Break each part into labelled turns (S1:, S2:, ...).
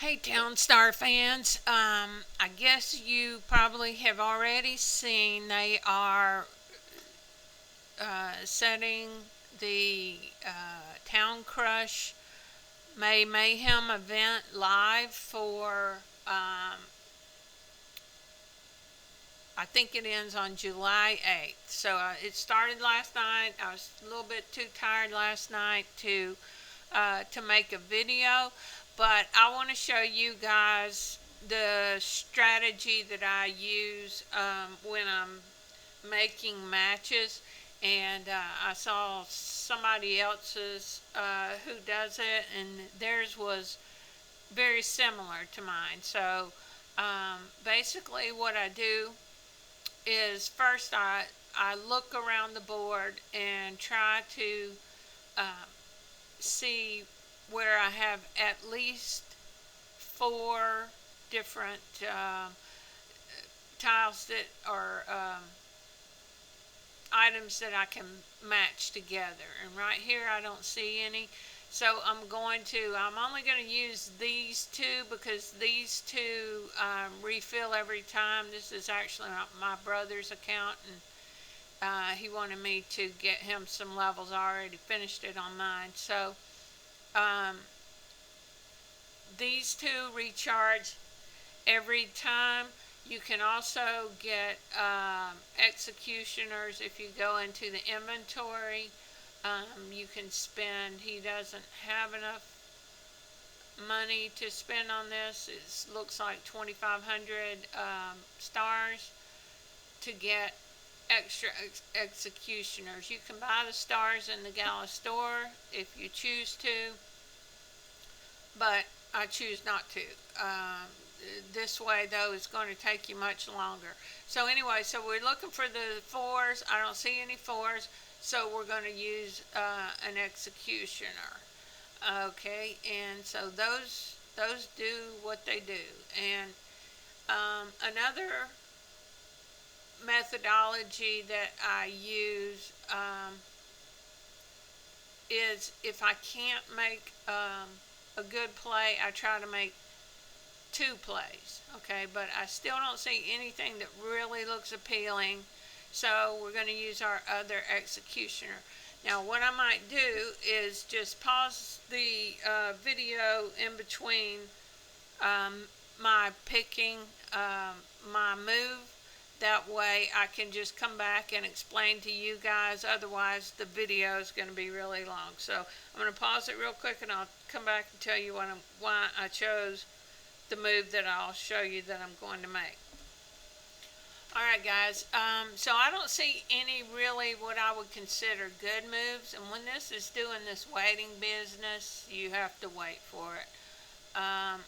S1: Hey, Town Star fans. I guess you probably have already seen they are setting the Town Crush Mayhem event live for, I think it ends on July 8th. So it started last night. I was a little bit too tired last night to make a video, but I want to show you guys the strategy that I use when I'm making matches. And I saw somebody else's who does it, and theirs was very similar to mine. So basically, what I do is first I look around the board and try to um, see where I have at least four different tiles that are items that I can match together. And right here I don't see any. So I'm only going to use these two because these two refill every time. This is actually my brother's account, and he wanted me to get him some levels. I already finished it on mine. So um, these two recharge every time. You can also get executioners if you go into the inventory. You can spend, he doesn't have enough money to spend on this. It looks like 2,500 stars to get extra executioners. You can buy the stars in the Gala store if you choose to, but I choose not to. This way, though, is going to take you much longer. So anyway, so we're looking for the fours. I don't see any fours, so we're going to use an executioner. Okay, and so those do what they do. And another methodology that I use is if I can't make a good play, I try to make two plays. Okay, but I still don't see anything that really looks appealing, so we're going to use our other executioner. Now what I might do is just pause the video in between my picking my move. That way I can just come back and explain to you guys. Otherwise the video is going to be really long. So I'm going to pause it real quick and I'll come back and tell you why I chose the move that I'll show you that I'm going to make. Alright guys, so I don't see any really what I would consider good moves, and when this is doing this waiting business, you have to wait for it. I'm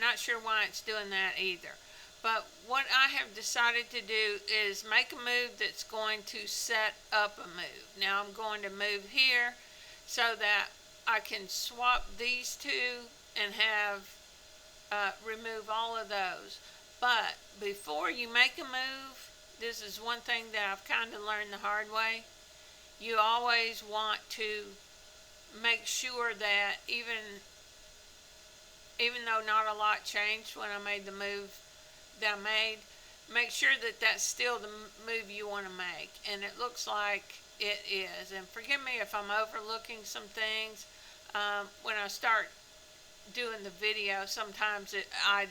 S1: not sure why it's doing that either. But what I have decided to do is make a move that's going to set up a move. Now I'm going to move here so that I can swap these two and have remove all of those. But before you make a move, this is one thing that I've kind of learned the hard way. You always want to make sure that even though not a lot changed when I made the move that I made, make sure that that's still the move you want to make. And it looks like it is. And forgive me if I'm overlooking some things. When I start doing the video, sometimes I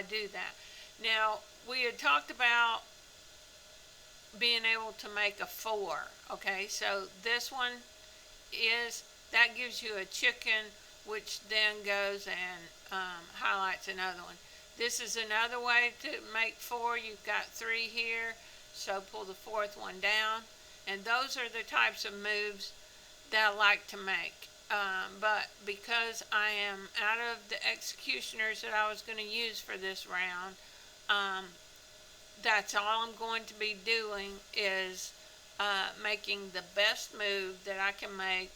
S1: do that. Now we had talked about being able to make a 4. Okay, so this one that gives you a chicken, which then goes and highlights another one. This is another way to make 4. You've got 3 here, so pull the 4th one down, and those are the types of moves that I like to make. But because I am out of the executioners that I was going to use for this round, that's all I'm going to be doing is making the best move that I can make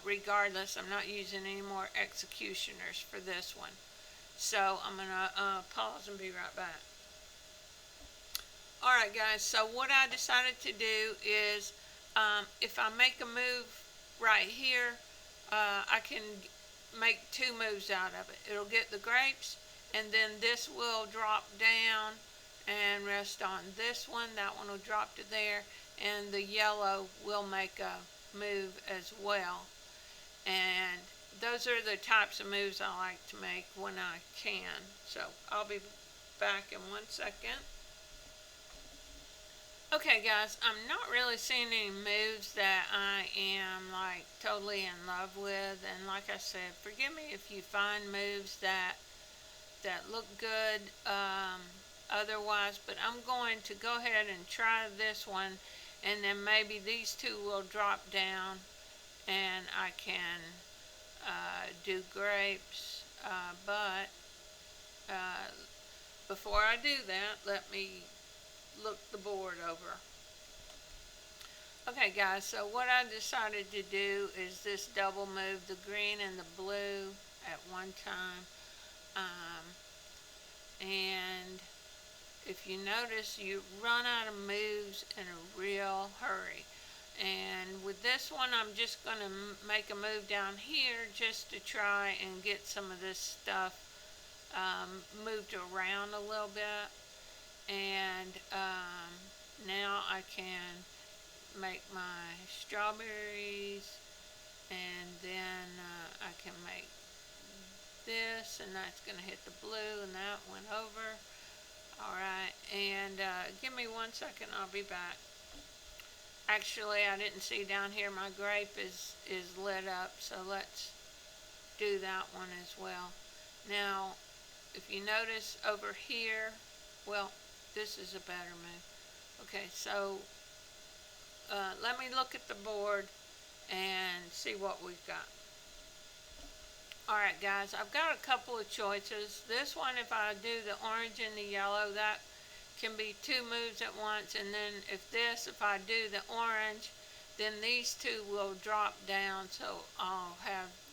S1: regardless. I'm not using any more executioners for this one. So I'm going to pause and be right back. Alright guys, so what I decided to do is if I make a move right here, I can make two moves out of it. It'll get the grapes, and then this will drop down and rest on this one. That one will drop to there, and the yellow will make a move as well. And those are the types of moves I like to make when I can. So I'll be back in 1 second. Okay guys, I'm not really seeing any moves that I am like totally in love with, and like I said, forgive me if you find moves that look good otherwise, but I'm going to go ahead and try this one, and then maybe these two will drop down and I can do grapes, but before I do that, let me look the board over. Okay guys, so what I decided to do is this double move the green and the blue at one time. And if you notice, you run out of moves in a real hurry. And with this one, I'm just going to make a move down here just to try and get some of this stuff moved around a little bit. And now I can make my strawberries, and then I can make this, and that's going to hit the blue, and that went over. Alright, and give me 1 second, I'll be back. Actually, I didn't see down here my grape is lit up, so let's do that one as well. Now, if you notice over here, well, this is a better move. Okay, so let me look at the board and see what we've got. Alright guys, I've got a couple of choices. This one, if I do the orange and the yellow, that can be two moves at once, and then if I do the orange, then these two will drop down, so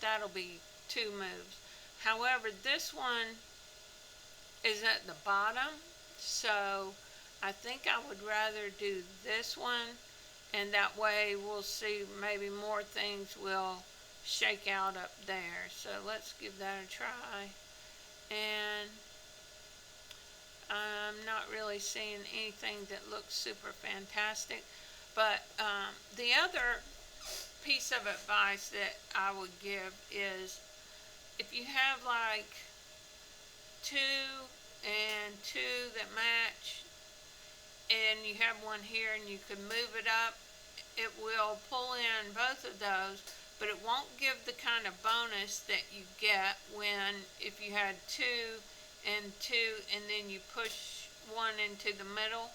S1: that'll be two moves. However, this one is at the bottom, so I think I would rather do this one, and that way we'll see maybe more things will shake out up there. So let's give that a try. And I'm not really seeing anything that looks super fantastic, but the other piece of advice that I would give is if you have like two and two that match, and you have one here and you can move it up, it will pull in both of those, but it won't give the kind of bonus that you get if you had two and two and then you push one into the middle.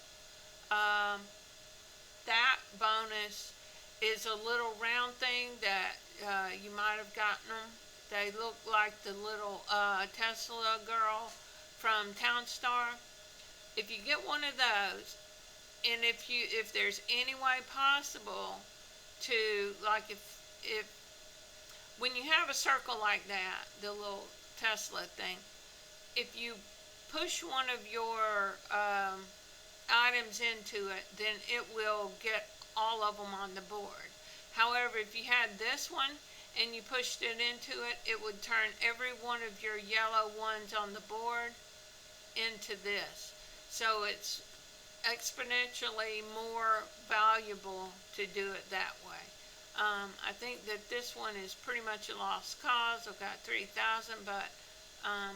S1: That bonus is a little round thing that you might have gotten them. They look like the little Tesla girl from Town Star. If you get one of those, and if there's any way possible to, like if when you have a circle like that, the little Tesla thing, if you push one of your items into it, then it will get all of them on the board. However, if you had this one and you pushed it into it, it would turn every one of your yellow ones on the board into this. So it's exponentially more valuable to do it that way. I think that this one is pretty much a lost cause. I've got 3,000, but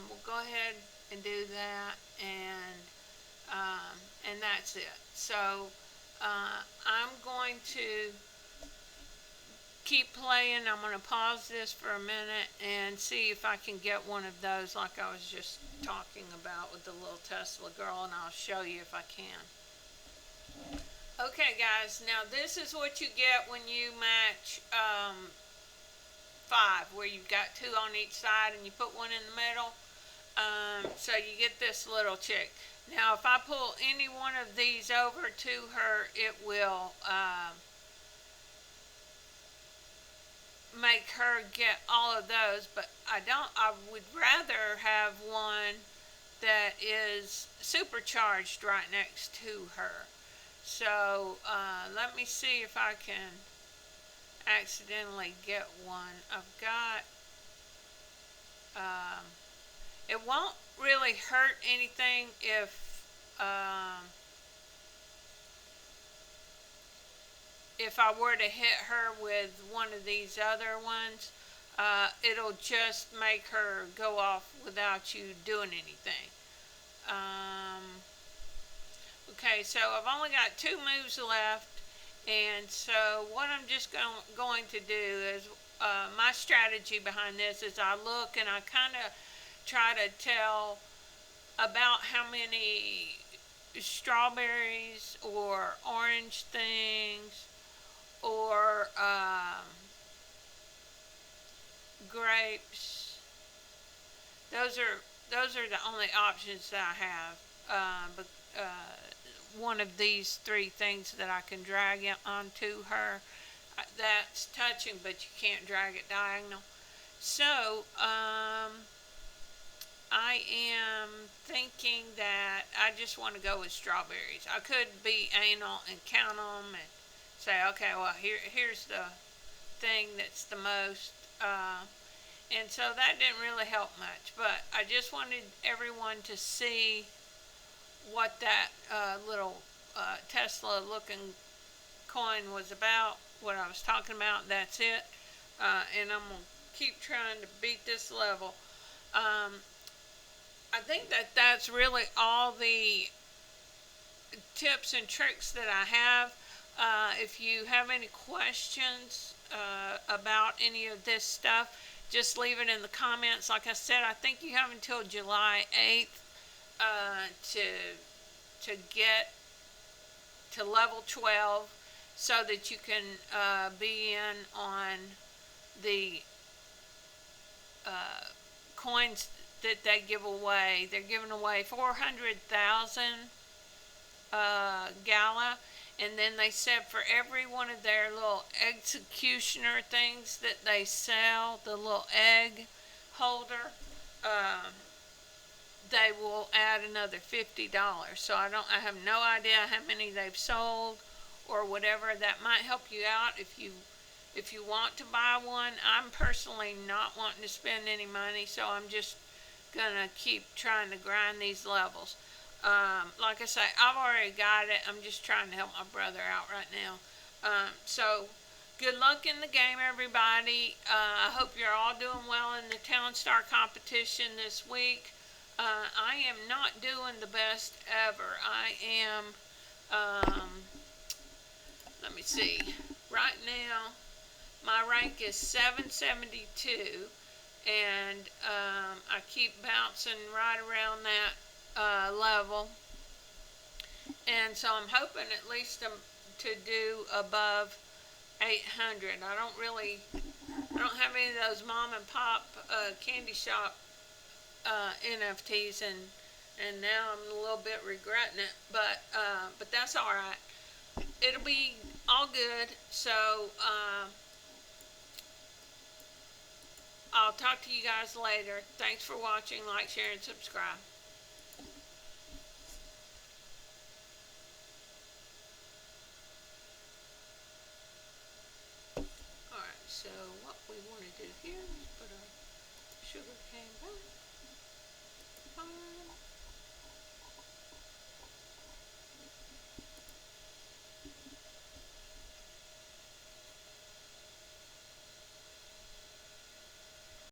S1: we'll go ahead and do that, and that's it. So I'm going to keep playing. I'm going to pause this for a minute and see if I can get one of those like I was just talking about with the little Tesla girl, and I'll show you if I can. Okay guys, now this is what you get when you match 5, where you've got 2 on each side and you put one in the middle. So you get this little chick. Now if I pull any one of these over to her, it will make her get all of those, but I would rather have one that is supercharged right next to her. So let me see if I can accidentally get one. I've got Um, it won't really hurt anything if I were to hit her with one of these other ones. It'll just make her go off without you doing anything. Um, okay, so I've only got two moves left, and so what I'm just going to do is my strategy behind this is I look and I kind of try to tell about how many strawberries or orange things or grapes. Those are the only options that I have. But one of these three things that I can drag it onto her. That's touching, but you can't drag it diagonal. So I am thinking that I just want to go with strawberries. I could be anal and count them and say, okay, well, here's the thing that's the most. And so that didn't really help much. But I just wanted everyone to see what that little Tesla looking coin was about, what I was talking about. That's it. And I'm going to keep trying to beat this level. I think that that's really all the tips and tricks that I have. If you have any questions about any of this stuff, just leave it in the comments. Like I said, I think you have until July 8th to get to level 12 so that you can be in on the coins that they give away. They're giving away 400,000 Gala, and then they said for every one of their little executioner things that they sell, the little egg holder, they will add another $50. So I have no idea how many they've sold or whatever. That might help you out if you want to buy one. I'm personally not wanting to spend any money, so I'm just gonna keep trying to grind these levels. Like I say, I've already got it. I'm just trying to help my brother out right now. So good luck in the game, everybody. I hope you're all doing well in the Town Star competition this week. I am not doing the best ever. I am, let me see, right now my rank is 772, and I keep bouncing right around that level, and so I'm hoping at least to do above 800. I don't have any of those mom and pop candy shop NFTs, and now I'm a little bit regretting it, but that's all right. It'll be all good. So I'll talk to you guys later. Thanks for watching. Like, share, and subscribe.